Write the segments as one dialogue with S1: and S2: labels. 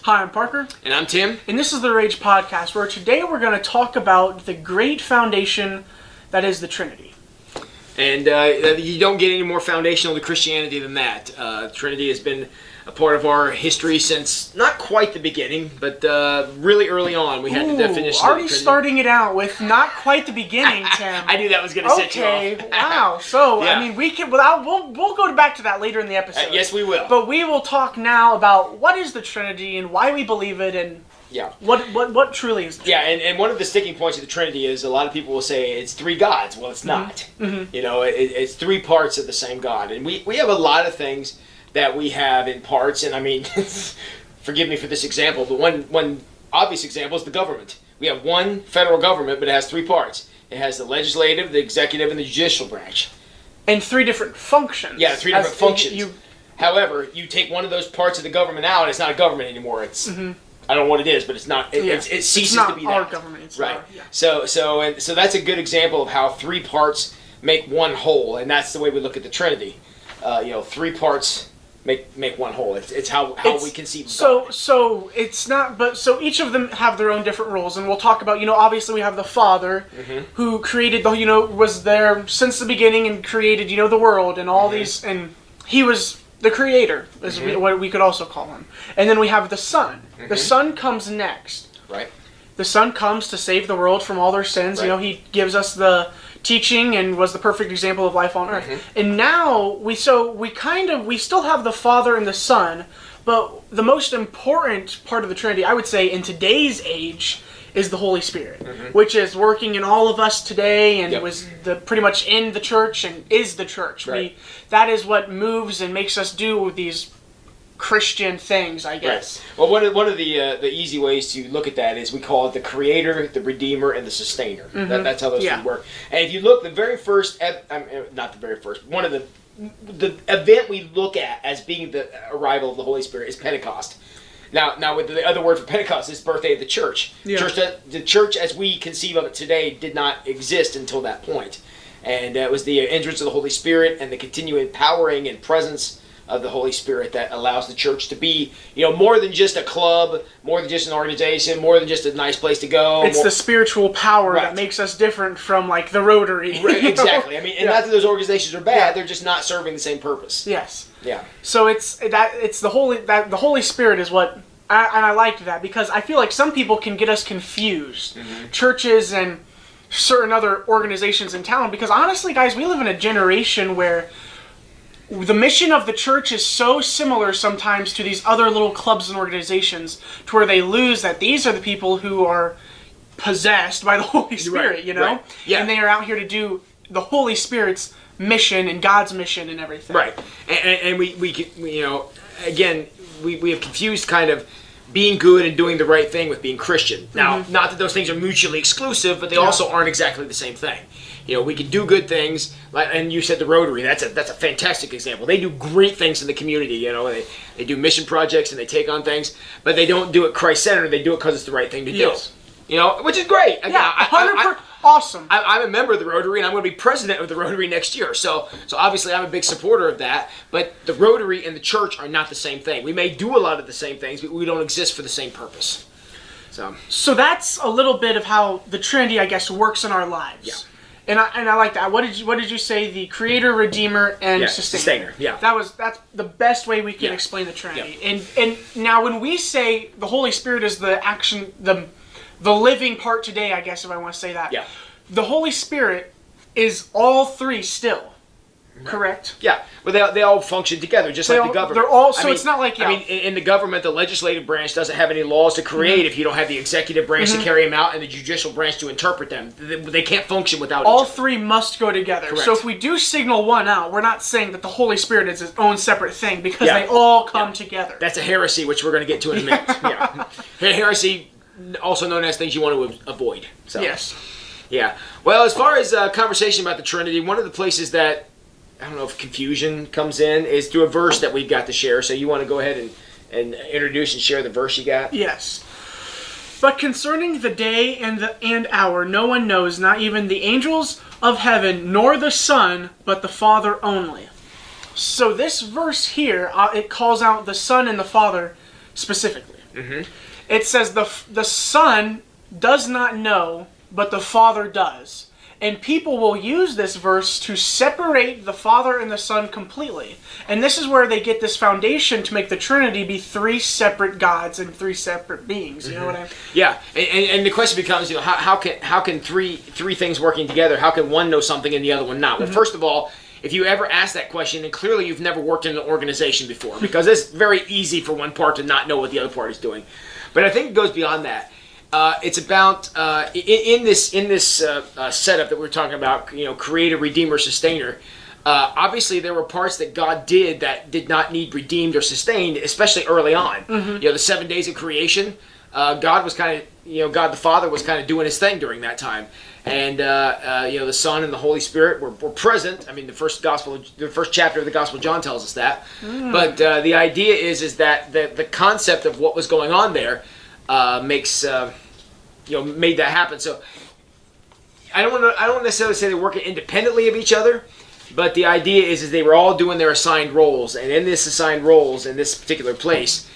S1: Hi, I'm Parker.
S2: And I'm Tim.
S1: And this is the Rage Podcast, where today we're going to talk about the great foundation that is the Trinity.
S2: And you don't get any more foundational to Christianity than that. Trinity has been a part of our history since not quite the beginning, but really early on. We had the definition
S1: already
S2: of Trinity.
S1: Starting it out with not quite the beginning, Tim.
S2: I knew that was going to set you off.
S1: Okay, wow. So,
S2: Yeah.
S1: I mean, we'll go back to that later in the episode.
S2: Yes, we will.
S1: But we will talk now about what is the Trinity and why we believe it and what truly is the Trinity.
S2: Yeah, and one of the sticking points of the Trinity is a lot of people will say it's three gods. Well, it's not.
S1: Mm-hmm.
S2: You know, it's three parts of the same God. And we have a lot of things that we have in parts, and I mean, forgive me for this example, but one obvious example is the government. We have one federal government, but it has three parts. It has the legislative, the executive, and the judicial branch.
S1: And three different functions.
S2: Yeah, three different functions. However, you take one of those parts of the government out, it's not a government anymore. It's I don't know what it is, but it's not. It ceases to be that.
S1: Our government. It's
S2: right.
S1: Our, yeah.
S2: So that's a good example of how three parts make one whole, and that's the way we look at the Trinity. Three parts make one whole. It's how we conceive of God.
S1: So it's not, but so each of them have their own different roles, and we'll talk about, obviously we have the Father, who created was there since the beginning and created, the world and all these, and he was the creator, is what we could also call him. And then we have the Son. The Son comes next.
S2: Right.
S1: The Son comes to save the world from all their sins.
S2: Right.
S1: He gives us the teaching and was the perfect example of life on earth. And now we still have the Father and the Son, but the most important part of the Trinity, I would say, in today's age, is the Holy Spirit, which is working in all of us today and was pretty much in the church and is the church.
S2: Right.
S1: That is what moves and makes us do these Christian things, I guess.
S2: Right. Well, one of the easy ways to look at that is we call it the Creator, the Redeemer, and the Sustainer. That's how those three work. And if you look, the very first, not the very first, one of the event we look at as being the arrival of the Holy Spirit is Pentecost. Now, with the other word for Pentecost is birthday of the church.
S1: Yeah.
S2: The church, as we conceive of it today, did not exist until that point. And it was the entrance of the Holy Spirit and the continuing empowering and presence of the Holy Spirit that allows the church to be, more than just a club, more than just an organization, more than just a nice place to go.
S1: It's the spiritual power that makes us different from, the Rotary.
S2: Right, exactly. I mean, and not that those organizations are bad; they're just not serving the same purpose.
S1: Yes.
S2: Yeah.
S1: So the Holy Spirit is what, and I liked that because I feel like some people can get us confused, churches and certain other organizations in town. Because honestly, guys, we live in a generation where the mission of the church is so similar sometimes to these other little clubs and organizations to where they lose that these are the people who are possessed by the Holy Spirit,
S2: Right. Yeah.
S1: And they are out here to do the Holy Spirit's mission and God's mission and everything.
S2: Right. And we again, we have confused kind of being good and doing the right thing with being Christian. Now, not that those things are mutually exclusive, but they also aren't exactly the same thing. We can do good things, and you said the Rotary. That's a fantastic example. They do great things in the community. They do mission projects and they take on things, but they don't do it Christ-centered. They do it because it's the right thing to do. Which is great. Again,
S1: 100%. Awesome.
S2: I'm a member of the Rotary, and I'm going to be president of the Rotary next year. So obviously, I'm a big supporter of that. But the Rotary and the church are not the same thing. We may do a lot of the same things, but we don't exist for the same purpose.
S1: So that's a little bit of how the Trinity, I guess, works in our lives. Yeah. And I like that. What did you say? The Creator, Redeemer, and Sustainer.
S2: Yeah.
S1: That's the best way we can explain the Trinity. Yeah. And now when we say the Holy Spirit is the action, the living part today, I guess if I want to say that. Yeah. The Holy Spirit is all three still. Correct?
S2: Yeah. Well, they all function together, just like the government.
S1: They're all, so it's not like...
S2: I mean, in the government, the legislative branch doesn't have any laws to create if you don't have the executive branch to carry them out and the judicial branch to interpret them. They can't function without each other.
S1: All three must go together.
S2: Correct.
S1: So if we do signal one out, we're not saying that the Holy Spirit is its own separate thing because they all come together.
S2: That's a heresy, which we're going to get to in a minute. Yeah. Heresy, also known as things you want to avoid. So.
S1: Yes.
S2: Yeah. Well, as far as conversation about the Trinity, one of the places that I don't know if confusion comes in is through a verse that we've got to share. So you want to go ahead and introduce and share the verse you got?
S1: Yes. But concerning the day and hour, no one knows, not even the angels of heaven, nor the Son, but the Father only. So this verse here, it calls out the Son and the Father specifically. It says the Son does not know, but the Father does. And people will use this verse to separate the Father and the Son completely. And this is where they get this foundation to make the Trinity be three separate gods and three separate beings. You know what I mean?
S2: Yeah, and the question becomes, how can three things working together, how can one know something and the other one not? Well, first of all, if you ever ask that question, then clearly you've never worked in an organization before, because it's very easy for one part to not know what the other part is doing. But I think it goes beyond that. It's about in this setup that we're talking about, creator, redeemer, sustainer. Obviously, there were parts that God did that did not need redeemed or sustained, especially early on. The 7 days of creation, God was kind of, God the Father was kind of doing His thing during that time, and the Son and the Holy Spirit were present. I mean, the first chapter of the Gospel of John tells us that. But the idea is that the concept of what was going on there made that happen. So I don't necessarily say they're working independently of each other, but the idea is they were all doing their assigned roles, and in this assigned roles in this particular place,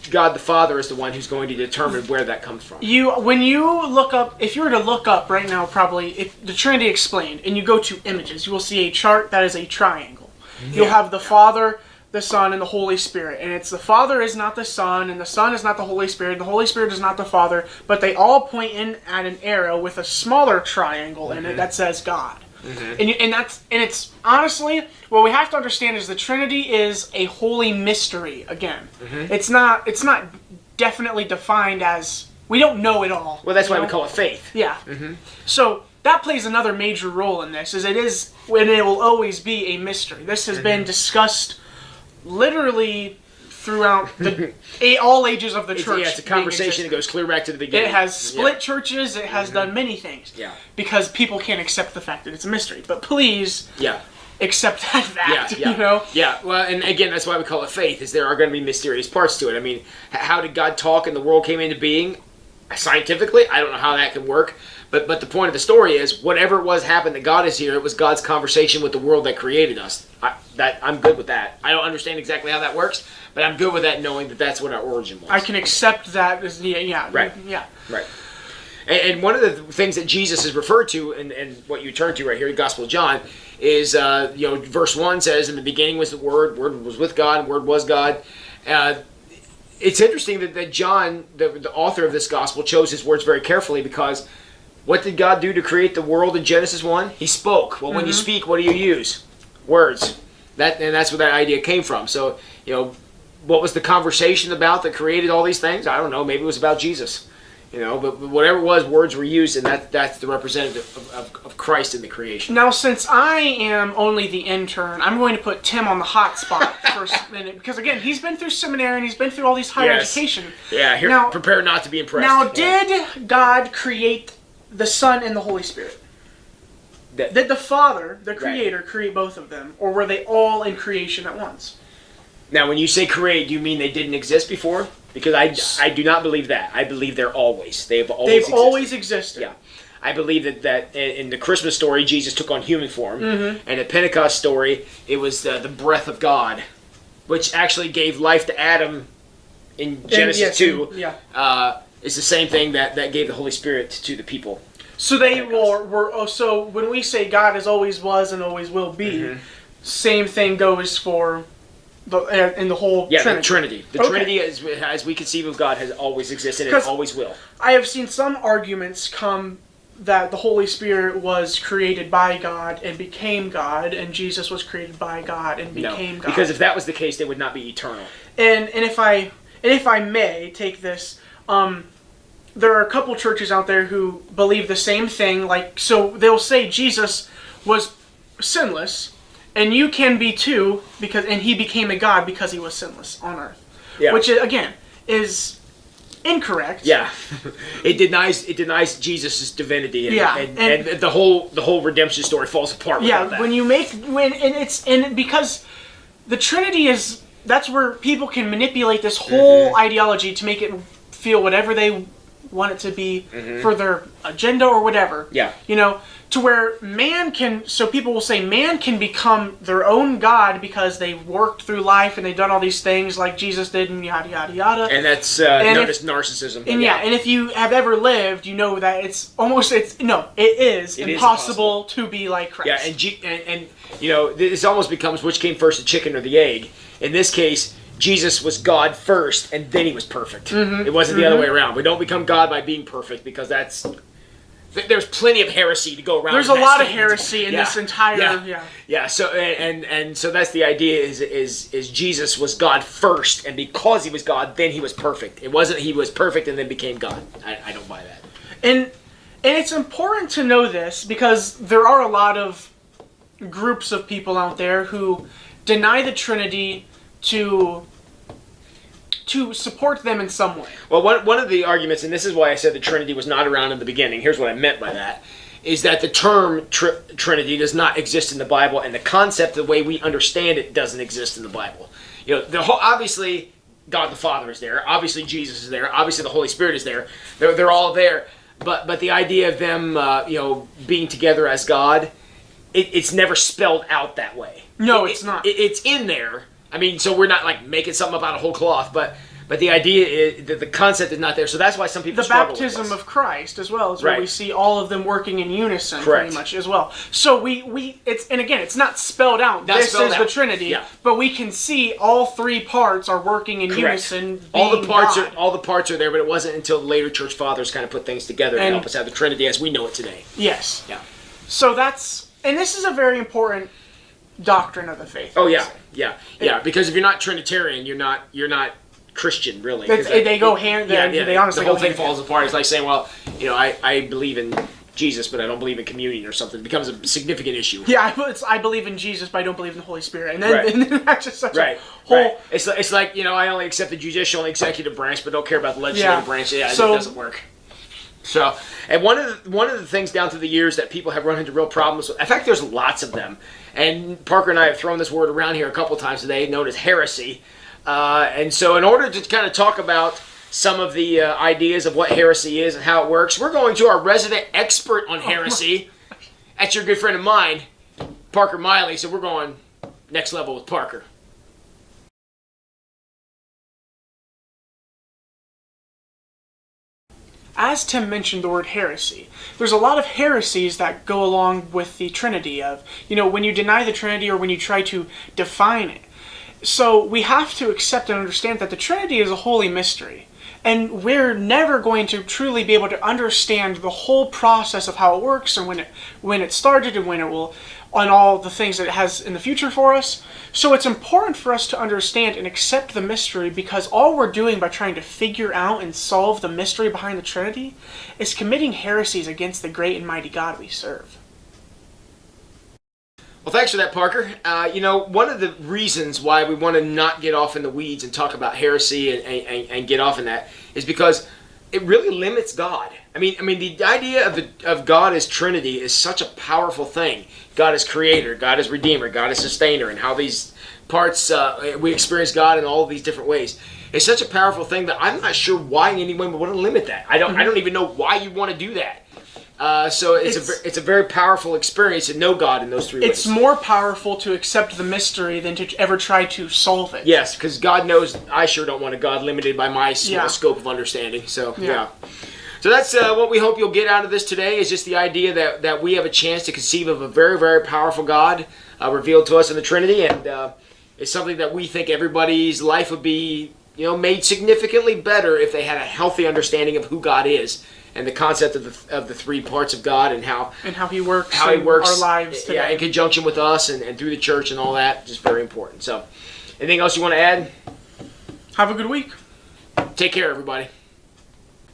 S2: God the Father is the one who's going to determine where that comes from.
S1: When you look up, if you were to look up right now, probably the Trinity explained, and you go to images, you will see a chart that is a triangle. You'll have the Father, the Son, and the Holy Spirit. And it's the Father is not the Son, and the Son is not the Holy Spirit, the Holy Spirit is not the Father, but they all point in at an arrow with a smaller triangle in it that says God. And it's honestly, what we have to understand is the Trinity is a holy mystery again. It's not definitely defined as, we don't know it all.
S2: Well, that's why we call it faith.
S1: Yeah. So that plays another major role in this, and it will always be a mystery. This has been discussed literally throughout all ages of the church.
S2: It's a conversation that goes clear back to the beginning.
S1: It has split churches. It has done many things. Because people can't accept the fact that it's a mystery. But please accept that fact.
S2: Yeah. Well, and again, that's why we call it faith, is there are going to be mysterious parts to it. I mean, how did God talk and the world came into being? Scientifically, I don't know how that can work. But the point of the story is, whatever it was happened that God is here, it was God's conversation with the world that created us. I'm good with that. I don't understand exactly how that works, but I'm good with that, knowing that that's what our origin was.
S1: I can accept that as
S2: Right. And one of the things that Jesus is referred to, and what you turn to right here, the Gospel of John, is verse 1 says, "In the beginning was the Word was with God, and Word was God." It's interesting that John, the author of this Gospel, chose his words very carefully, because what did God do to create the world in Genesis 1? He spoke. Well, when you speak, what do you use? Words. And that's where that idea came from. So, what was the conversation about that created all these things? I don't know. Maybe it was about Jesus. But whatever it was, words were used, and that's the representative of Christ in the creation.
S1: Now, since I am only the intern, I'm going to put Tim on the hot spot for a minute, because again, he's been through seminary and he's been through all these higher education.
S2: Yeah, prepare not to be impressed.
S1: Now, did God create the Son and the Holy Spirit? Did the Father, the Creator, create both of them, or were they all in creation at once?
S2: Now, when you say create, do you mean they didn't exist before? Because I do not believe that. I believe they're always. They've always existed. Yeah. I believe that in the Christmas story, Jesus took on human form. And the Pentecost story, it was the breath of God, which actually gave life to Adam in Genesis 2. It's the same thing that gave the Holy Spirit to the people.
S1: So they were so when we say God is always was and always will be, same thing goes for in the whole Trinity.
S2: The Trinity. The Trinity, as we conceive of God, has always existed and always will.
S1: I have seen some arguments come that the Holy Spirit was created by God and became God, and Jesus was created by God and became God.
S2: Because if that was the case, they would not be eternal.
S1: And if I may take this, there are a couple churches out there who believe the same thing. So they'll say Jesus was sinless, and you can be too, and he became a God because he was sinless on earth. Yeah. Which again is incorrect.
S2: Yeah. It denies Jesus' divinity, and the whole redemption story falls apart without that. Because the Trinity that's where people can manipulate this whole ideology to make it feel whatever they want it to be for their agenda or whatever. Yeah.
S1: to where so people will say man can become their own God because they worked through life and they've done all these things like Jesus did and yada, yada, yada.
S2: And that's known as narcissism.
S1: And and if you have ever lived, you know that it is impossible to be like Christ.
S2: Yeah, and this almost becomes which came first, the chicken or the egg. In this case, Jesus was God first, and then he was perfect. It wasn't the other way around. We don't become God by being perfect, because there's plenty of heresy to go around.
S1: There's a lot of heresy in this entire
S2: So and so that's the idea is Jesus was God first, and because he was God, then he was perfect. It wasn't he was perfect and then became God. I don't buy that.
S1: And it's important to know this because there are a lot of groups of people out there who deny the Trinity to support them in some way.
S2: Well, one of the arguments, and this is why I said the Trinity was not around in the beginning, here's what I meant by that, is that the term Trinity does not exist in the Bible, and the concept, the way we understand it, doesn't exist in the Bible. Obviously, God the Father is there, obviously Jesus is there, obviously the Holy Spirit is there, they're all there, but the idea of them being together as God, it's never spelled out that way.
S1: No, it's not.
S2: It's in there. I mean, so we're not like making something about a whole cloth, but the idea is that the concept is not there. So that's why some people struggle with this.
S1: The baptism of Christ as well is where we see all of them working in unison pretty much as well. So it's not spelled out. This is the Trinity, but we can see all three parts are working in unison.
S2: All the parts are there, but it wasn't until the later church fathers kind of put things together to help us have the Trinity as we know it today.
S1: Yes.
S2: Yeah.
S1: So this is a very important doctrine of the faith.
S2: Oh yeah. Because if you're not Trinitarian, you're not Christian, really.
S1: They go hand. They honestly
S2: the whole thing falls apart. It's like saying, well, I believe in Jesus, but I don't believe in communion or something. It becomes a significant issue.
S1: Yeah, I believe in Jesus, but I don't believe in the Holy Spirit. And then that's just such a whole.
S2: Right. It's like I only accept the judicial and executive branch, but don't care about the legislative branch. Yeah, so, it doesn't work. So, and one of the things down through the years that people have run into real problems with, in fact, there's lots of them, and Parker and I have thrown this word around here a couple times today, known as heresy. And so in order to kind of talk about some of the ideas of what heresy is and how it works, we're going to our resident expert on heresy. That's your good friend of mine, Parker Miley. So we're going next level with Parker.
S1: As Tim mentioned the word heresy, there's a lot of heresies that go along with the Trinity of, when you deny the Trinity or when you try to define it. So we have to accept and understand that the Trinity is a holy mystery. And we're never going to truly be able to understand the whole process of how it works and when it started and when it will, on all the things that it has in the future for us. So it's important for us to understand and accept the mystery, because all we're doing by trying to figure out and solve the mystery behind the Trinity is committing heresies against the great and mighty God we serve.
S2: Well, thanks for that, Parker. One of the reasons why we want to not get off in the weeds and talk about heresy and get off in that is because it really limits God. I mean, the idea of God as Trinity is such a powerful thing. God is Creator, God is Redeemer, God is Sustainer, and how these parts we experience God in all of these different ways. It's such a powerful thing that I'm not sure why anyone would want to limit that. I don't even know why you want to do that. So it's a very powerful experience to know God in those three ways.
S1: It's more powerful to accept the mystery than to ever try to solve it.
S2: Yes, because God knows I sure don't want a God limited by my small scope of understanding. So, yeah. So that's what we hope you'll get out of this today, is just the idea that we have a chance to conceive of a very, very powerful God revealed to us in the Trinity, and it's something that we think everybody's life would be made significantly better if they had a healthy understanding of who God is and the concept of the three parts of God and how
S1: He works
S2: in
S1: our lives today.
S2: Yeah, in conjunction with us and through the church and all that. Just very important. So, anything else you want to add?
S1: Have a good week.
S2: Take care, everybody.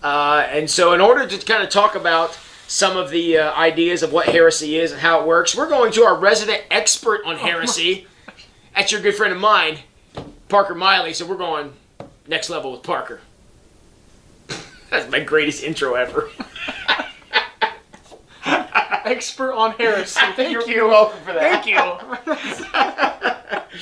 S2: And so in order to kind of talk about some of the ideas of what heresy is and how it works, we're going to our resident expert on heresy. That's your good friend of mine, Parker Miley. So we're going next level with Parker. That's my greatest intro ever.
S1: Expert on heresy.
S2: You're welcome for that.
S1: Thank you.